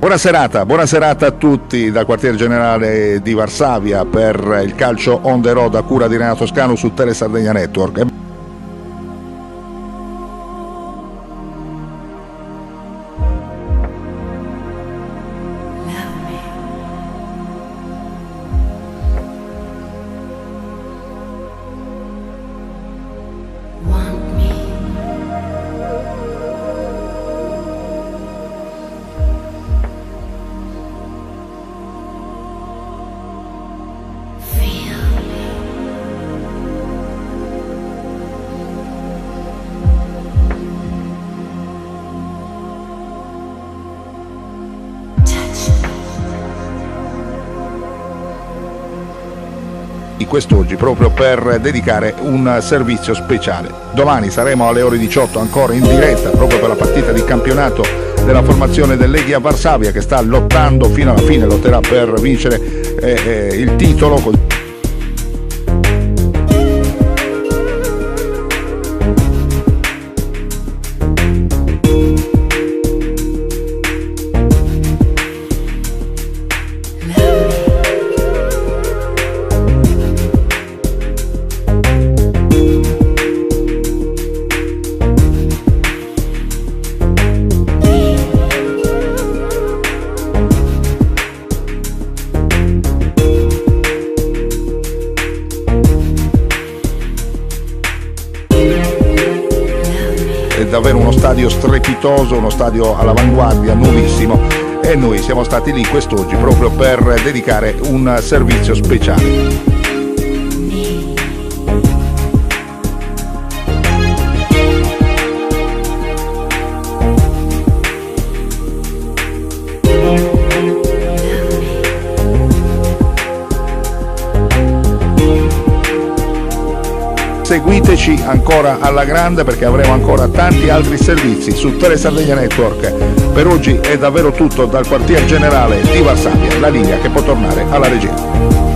Buona serata a tutti dal quartier generale di Varsavia per il calcio on the road a cura di Renato Toscano su Tele Sardegna Network. Quest'oggi proprio per dedicare un servizio speciale. Domani saremo alle ore 18 ancora in diretta proprio per la partita di campionato della formazione del Legia Varsavia che sta lottando fino alla fine, lotterà per vincere il titolo. È davvero uno stadio strepitoso, uno stadio all'avanguardia, nuovissimo, e noi siamo stati lì quest'oggi proprio per dedicare un servizio speciale. Seguiteci ancora alla grande perché avremo ancora tanti altri servizi su Tele Sardegna Network. Per oggi è davvero tutto dal quartier generale di Varsavia, la linea che può tornare alla regia.